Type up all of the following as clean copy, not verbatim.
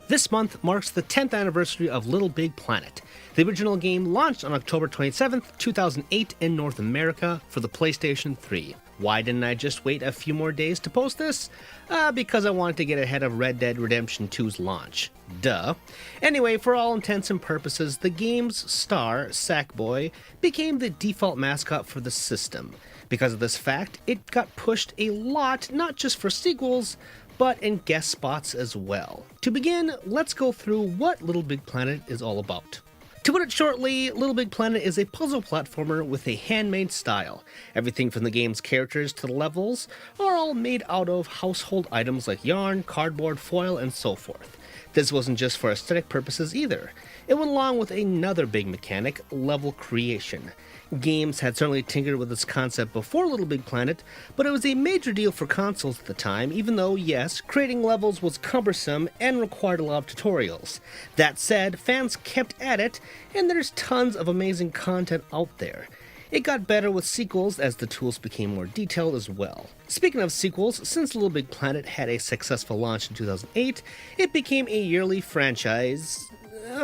This month marks the 10th anniversary of LittleBigPlanet. The original game launched on October 27th, 2008 in North America for the PlayStation 3. Why didn't I just wait a few more days to post this? Because I wanted to get ahead of Red Dead Redemption 2's launch. Duh. Anyway, for all intents and purposes, the game's star, Sackboy, became the default mascot for the system. Because of this fact, it got pushed a lot, not just for sequels, but in guest spots as well. To begin, let's go through what LittleBigPlanet is all about. To put it shortly, LittleBigPlanet is a puzzle platformer with a handmade style. Everything from the game's characters to the levels are all made out of household items like yarn, cardboard, foil, and so forth. This wasn't just for aesthetic purposes either. It went along with another big mechanic, level creation. Games had certainly tinkered with this concept before LittleBigPlanet, but it was a major deal for consoles at the time, even though, yes, creating levels was cumbersome and required a lot of tutorials. That said, fans kept at it, and there's tons of amazing content out there. It got better with sequels as the tools became more detailed as well. Speaking of sequels, since LittleBigPlanet had a successful launch in 2008, it became a yearly franchise,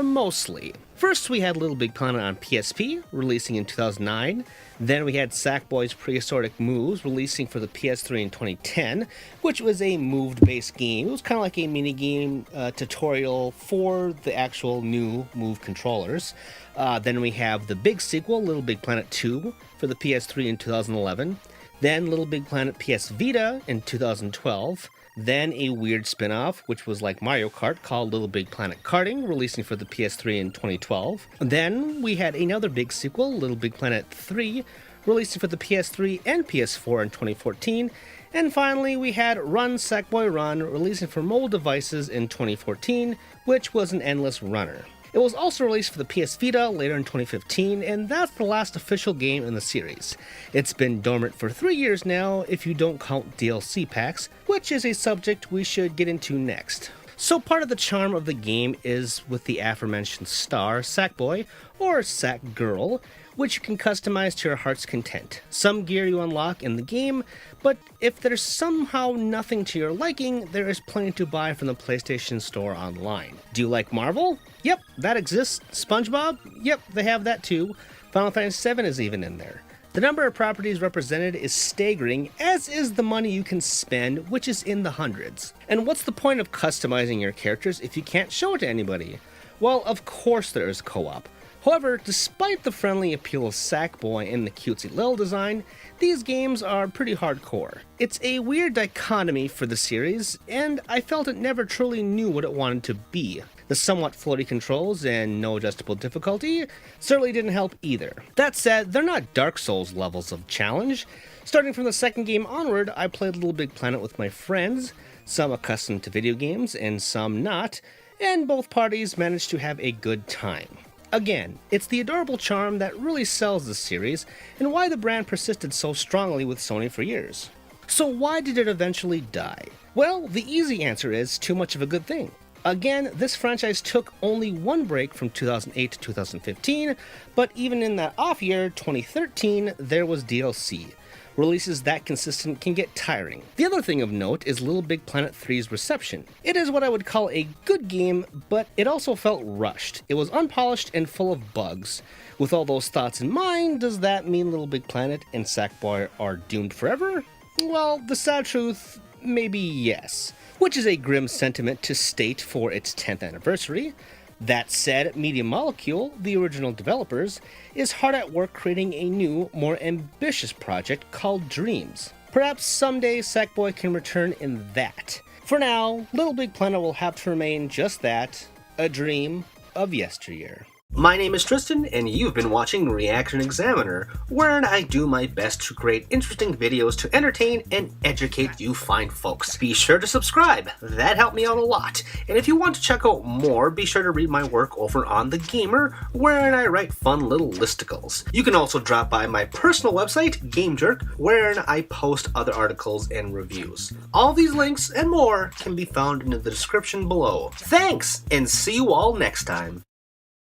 mostly. First, we had LittleBigPlanet on PSP, releasing in 2009. Then we had Sackboy's Prehistoric Moves, releasing for the PS3 in 2010, which was a moved-based game. It was kind of like a mini-game tutorial for the actual new Move controllers. Then we have the big sequel, LittleBigPlanet 2, for the PS3 in 2011. Then LittleBigPlanet PS Vita in 2012. Then a weird spin-off, which was like Mario Kart, called LittleBigPlanet Karting, releasing for the PS3 in 2012. Then we had another big sequel, LittleBigPlanet 3, releasing for the PS3 and PS4 in 2014. And finally, we had Run Sackboy Run, releasing for mobile devices in 2014, which was an endless runner. It was also released for the PS Vita later in 2015, and that's the last official game in the series. It's been dormant for 3 years now, if you don't count DLC packs, which is a subject we should get into next. So part of the charm of the game is with the aforementioned star, Sackboy, or Sackgirl, which you can customize to your heart's content. Some gear you unlock in the game, but if there's somehow nothing to your liking, there is plenty to buy from the PlayStation Store online. Do you like Marvel? Yep, that exists. SpongeBob? Yep, they have that too. Final Fantasy VII is even in there. The number of properties represented is staggering, as is the money you can spend, which is in the hundreds. And what's the point of customizing your characters if you can't show it to anybody? Well, of course there is co-op. However, despite the friendly appeal of Sackboy and the cutesy Lil design, these games are pretty hardcore. It's a weird dichotomy for the series, and I felt it never truly knew what it wanted to be. The somewhat floaty controls and no adjustable difficulty certainly didn't help either. That said, they're not Dark Souls levels of challenge. Starting from the second game onward, I played LittleBigPlanet with my friends, some accustomed to video games and some not, and both parties managed to have a good time. Again, it's the adorable charm that really sells this series, and why the brand persisted so strongly with Sony for years. So why did it eventually die? Well, the easy answer is too much of a good thing. Again, this franchise took only one break from 2008 to 2015, but even in that off year, 2013, there was DLC. Releases that consistent can get tiring. The other thing of note is LittleBigPlanet 3's reception. It is what I would call a good game, but it also felt rushed. It was unpolished and full of bugs. With all those thoughts in mind, does that mean LittleBigPlanet and Sackboy are doomed forever? Well, the sad truth, maybe yes. Which is a grim sentiment to state for its 10th anniversary. That said, Media Molecule, the original developers, is hard at work creating a new, more ambitious project called Dreams. Perhaps someday Sackboy can return in that. For now, LittleBigPlanet will have to remain just that, a dream of yesteryear. My name is Tristan, and you've been watching ReActionExaminer, wherein I do my best to create interesting videos to entertain and educate you fine folks. Be sure to subscribe, that helped me out a lot. And if you want to check out more, be sure to read my work over on The Gamer, wherein I write fun little listicles. You can also drop by my personal website, GameJerk, wherein I post other articles and reviews. All these links and more can be found in the description below. Thanks, and see you all next time.